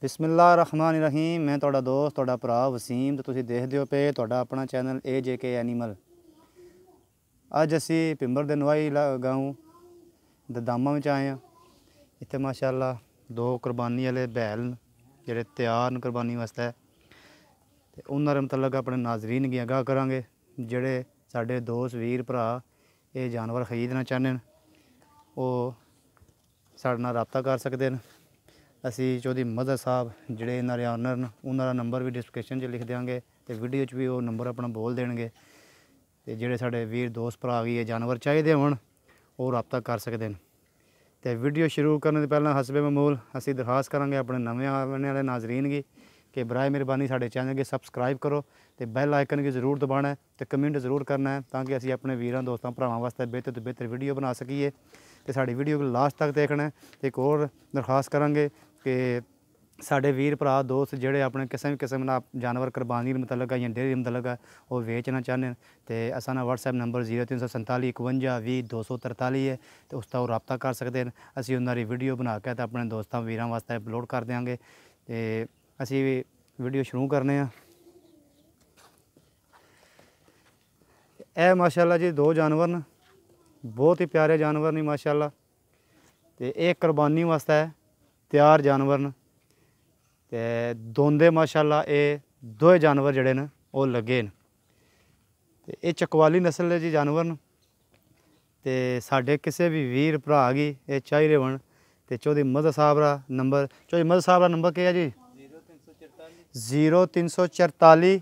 बिस्मिल्लाहिर्रहमानिर्रहीम। मैं तुहाडा दोस्त तुहाडा भरा वसीम तो तुसीं देखदे हो पे तुहाडा अपना चैनल AJK एनीमल। अज असी पिंबर दे नवाई गाँव ददामा में आए हैं। इत्थे माशाअल्लाह दो कुरबानी वाले बैल न जिहड़े तैयार न कुरबानी वास्ते, ते उन्हां दे मतलब अपने नाजरीन गी आगाह करांगे जिहड़े साडे दोस्त वीर भरा ये जानवर खरीदना चाहते हैं, वो साडे नाल राबता कर सकते हैं। असी चौधरी मदद साहब जिहड़े इन्हां दे ऑनर न उन्हां दा नंबर भी डिस्क्रिप्शन च लिख देंगे, तो वीडियो च भी वो नंबर अपना बोल देंगे। तो जिहड़े साडे वीर दोस्त भरा गी ये जानवर चाहिए होण वो राबता कर सकते हैं। तो वीडियो शुरू करने से पहले हसबे मामूल असी दरखास्त करांगे अपने नवे आने वाले नाजरीन की कि बराए मेहरबानी साडे चैनल की सबसक्राइब करो, तो बैल आइकन की जरूर दबाना है, तो कमेंट जरूर करना है ताकि असी अपने वीरां दोस्तों भरावां वास्ते बेहतर तो बेहतर वीडियो बना सकीए। तो साडी वीडियो को लास्ट तक देखना है। तो एक और दरखास्त करांगे कि साडे वीर भरा दोस्त जिहड़े अपने किसी किस्म का जानवर कुरबानी मतलब या डेयरी मतलब वो बेचना चाहते हैं, तो असा WhatsApp नंबर 0347 51 20 243 है, तो उसका वो राबता कर सकते हैं। असी उन्हां वीडियो बना के तो अपने दोस्तों वीरां वास्ते अपलोड कर देंगे। तो असी वीडियो शुरू करने हैं। यह माशाअल्लाह जी दो जानवर न, बहुत ही प्यारे जानवर ने माशाअल्लाह। तो एक कुरबानी वास्ते तैयार जानवर न, ते दोंदे माशाअल्लाह ये दो जानवर जड़े न वो लगे न। ते ये चकवाली नस्ल के जी जानवर न, ते साडे किसी भी वीर भरा गी ये चाहिए होण ते चौधरी मदद साहब का नंबर, चौधरी मदद साहब का नंबर क्या है जी? 0344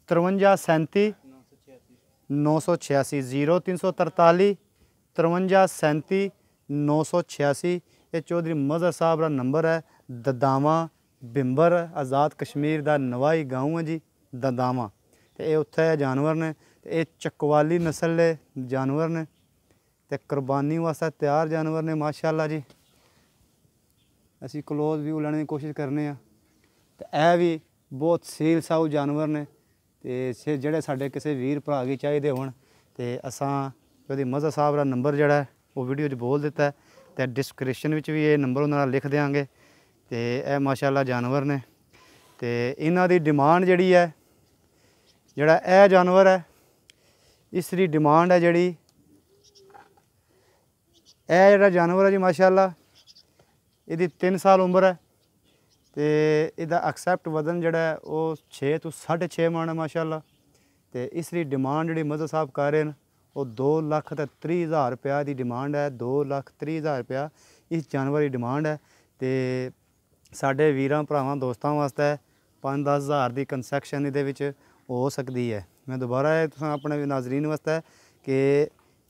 53 37 986 0343 53 37 986। ये चौधरी मदद साहब का नंबर है। ददामा बिंबर आज़ाद कश्मीर का नवाई गाँव है जी ददामा। तो ये उत्थे जानवर ने, तो ये चकवाली नस्ल के जानवर ने, तो कुरबानी वास्ते तैयार जानवर ने माशाअल्लाह जी। असी क्लोज व्यू लेने की कोशिश करने। तो यह भी बहुत सील साऊ जानवर ने, तो जिहड़े साडे किसी वीर भरा गी चाहिए होण ते असां चौधरी मदद साहब का नंबर जिहड़ा है वो वीडियो च बोल दिता है, तो डिस्क्रिप्शन विच भी ये नंबर उन्हां दा लिख देंगे। तो यह माशाअल्लाह जानवर ने, तो इन्हां दी डिमांड जिहड़ी है, जिहड़ा यह जानवर है इसकी डिमांड है जिहड़ी, यह जिहड़ा जानवर है जी माशाअल्लाह इहदी 3 साल उम्र है। तो इसका एक्सैप्ट वजन जिहड़ा है वो 6 तो 6.5 मन है माशाअल्लाह। तो इसकी डिमांड जी मदद साहब कर रहे हैं वो 2,30,000 रुपया की डिमांड है। 2,30,000 रुपया इस जानवर की डिमांड है। तो साडे वीरां भरावां दोस्तों वास्ते 5-10 हज़ार की कंसैक्शन ये हो सकती है। मैं दोबारा अपने नाजरीन वास्ते कि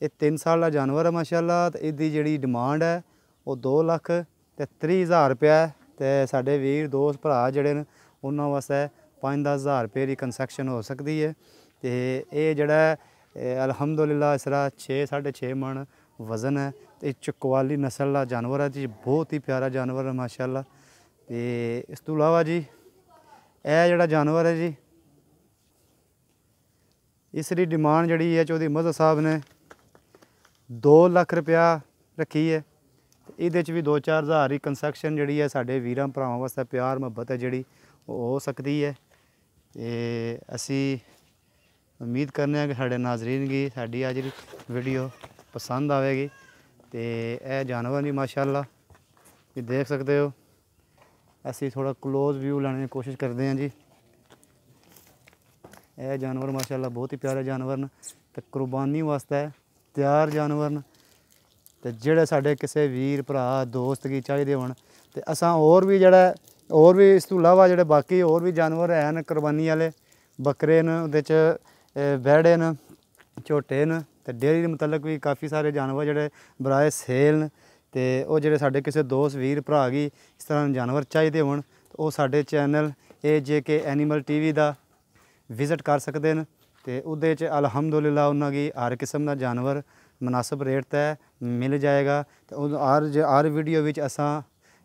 ये 3 साल का जानवर है माशाअल्लाह। तो इसकी जी डिमांड है वो 2,30,000 रुपया है। तो साडे वीर दोस्त भरा जिहड़े न उन्हां वास्ते 5-10 हज़ार रुपये की कंसैक्शन हो सकती है। तो ये जिहड़ा अल्हम्दुलिल्लाह इसरा 6-6.5 मन वज़न है। तो चकवाली नस्ल का जानवर है जी, बहुत ही प्यारा जानवर है माशाअल्लाह। तो इस तो इलावा जी यह जिहड़ा जानवर है जी इसकी डिमांड जिहड़ी है चौधरी मदद साहब ने 2 लाख रुपया रखी है। ये भी 2-4 हज़ार की कंसैक्शन जी है साडे वीरां भरावां वास्ते प्यार मुहब्बत है जी हो सकती है। तो असी उम्मीद करने कि साडे नाजरीन की साडी अज दी वीडियो पसंद आएगी। तो यह जानवर नहीं माशाअल्लाह ये देख सकते हो। असी थोड़ा क्लोज व्यू लाने की कोशिश करते हैं जी। यह जानवर माशाअल्लाह बहुत ही प्यारे जानवर न, तो कुरबानी वास्ते तैयार जानवर न। तो जिहड़े साडे किसी वीर भरा दोस्त की चाहिए होण ते असां होर भी जिहड़ा होर भी इस तो इलावा जिहड़े बाकी होर भी जानवर हैं कुरबानी वाले, बकरे न उहदे च बैड़े न झोटे न, तो डेयरी मुतलक भी काफ़ी सारे जानवर जिहड़े बराए सेल न। तो वो जिहड़े साडे किसी दोस्त वीर भरा गी इस तरह जानवर चाहिए होण तो वो साडे चैनल AJK एनीमल TV दा विजिट कर सकते हैं। तो उहदे च अल्हम्दुलिल्लाह उन्हां गी हर किस्म का जानवर मुनासिब रेट तय मिल जाएगा। तो हर वीडियो विच असां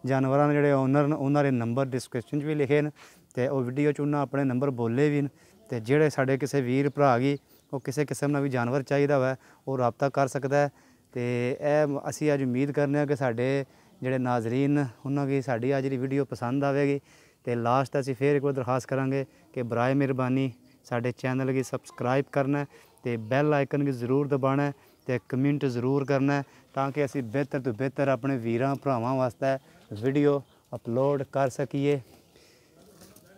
जानवरां दे जिहड़े ओनर न उन्हां दे नंबर डिस्क्रिप्शन भी लिखे न, तो वो वीडियो च उन्हां अपने नंबर बोले भी न। तो जिहड़े साडे किसी वीर भरा गी वो किसी किस्म का भी जानवर चाहिए होवे वो राबता कर सकता है। तो यह असी अज उम्मीद करने कि साडे ਜਿਹੜੇ ਨਾਜ਼ਰੀਨ ਉਹਨਾਂ ਦੀ ਸਾਡੀ ਅੱਜ ਦੀ ਵੀਡੀਓ ਪਸੰਦ ਆਵੇਗੀ। ਤੇ ਲਾਸਟ ਅਸੀਂ ਫਿਰ ਇੱਕ ਵਾਰ ਦਰਖਾਸਤ ਕਰਾਂਗੇ ਕਿ ਬਰਾਏ ਮਿਹਰਬਾਨੀ ਸਾਡੇ ਚੈਨਲ की ਸਬਸਕ੍ਰਾਈਬ ਕਰਨਾ ਤੇ ਬੈਲ ਆਈਕਨ की ਜ਼ਰੂਰ ਦਬਾਉਣਾ ਤੇ ਕਮੈਂਟ ਜ਼ਰੂਰ ਕਰਨਾ ਤਾਂ ਕਿ ਅਸੀਂ ਬਿਹਤਰ ਤੋਂ ਬਿਹਤਰ ਆਪਣੇ ਵੀਰਾਂ ਭਰਾਵਾਂ ਵਾਸਤੇ ਵੀਡੀਓ ਅਪਲੋਡ ਕਰ ਸਕੀਏ।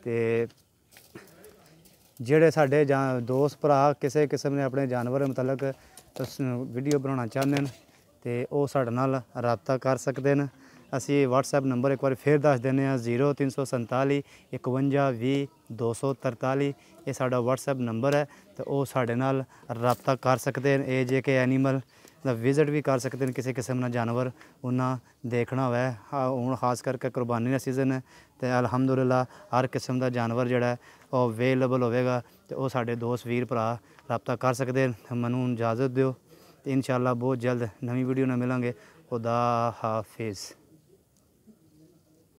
ਤੇ ਜਿਹੜੇ ਸਾਡੇ ਦੋਸਤ ਭਰਾ ਕਿਸੇ ਕਿਸਮ ਨੇ ਆਪਣੇ ਜਾਨਵਰ ਮੁਤਲਕ ਵੀਡੀਓ ਬਣਾਉਣਾ ਚਾਹੁੰਦੇ ਨੇ ਤੇ ਉਹ ਸਾਡੇ ਨਾਲ ਰਾਬਤਾ ਕਰ ਸਕਦੇ ਨੇ। ਅਸੀਂ WhatsApp ਨੰਬਰ ਇੱਕ ਵਾਰ ਫਿਰ ਦੱਸ ਦਿੰਦੇ ਹਾਂ 0347 51 20 243 ਇਹ ਸਾਡਾ WhatsApp ਨੰਬਰ ਹੈ ਤੇ ਉਹ ਸਾਡੇ ਨਾਲ ਰਾਬਤਾ ਕਰ ਸਕਦੇ ਨੇ। AJK ਐਨੀਮਲ ਦਾ ਵਿਜ਼ਿਟ ਵੀ ਕਰ ਸਕਦੇ ਨੇ ਕਿਸੇ ਕਿਸਮ ਦਾ ਜਾਨਵਰ ਉਹਨਾਂ ਦੇਖਣਾ ਹੋਵੇ। ਹੁਣ ਖਾਸ ਕਰਕੇ ਕੁਰਬਾਨੀ ਦਾ ਸੀਜ਼ਨ ਹੈ ਤੇ ਅਲਹਮਦੁਲਿਲਾ ਹਰ ਕਿਸਮ ਦਾ ਜਾਨਵਰ ਜਿਹੜਾ ਉਹ ਅਵੇਲੇਬਲ ਹੋਵੇਗਾ ਤੇ ਉਹ ਸਾਡੇ ਦੋਸਤ ਵੀਰ ਭਰਾ ਰਾਬਤਾ ਕਰ ਸਕਦੇ ਨੇ। ਮੈਨੂੰ ਇਜਾਜ਼ਤ ਦਿਓ ਤੇ ਇਨਸ਼ਾਅੱਲਾ ਬਹੁਤ ਜਲਦ ਨਵੀਂ ਵੀਡੀਓ ਨਾਲ ਮਿਲਾਂਗੇ। खुदा हाफिज़।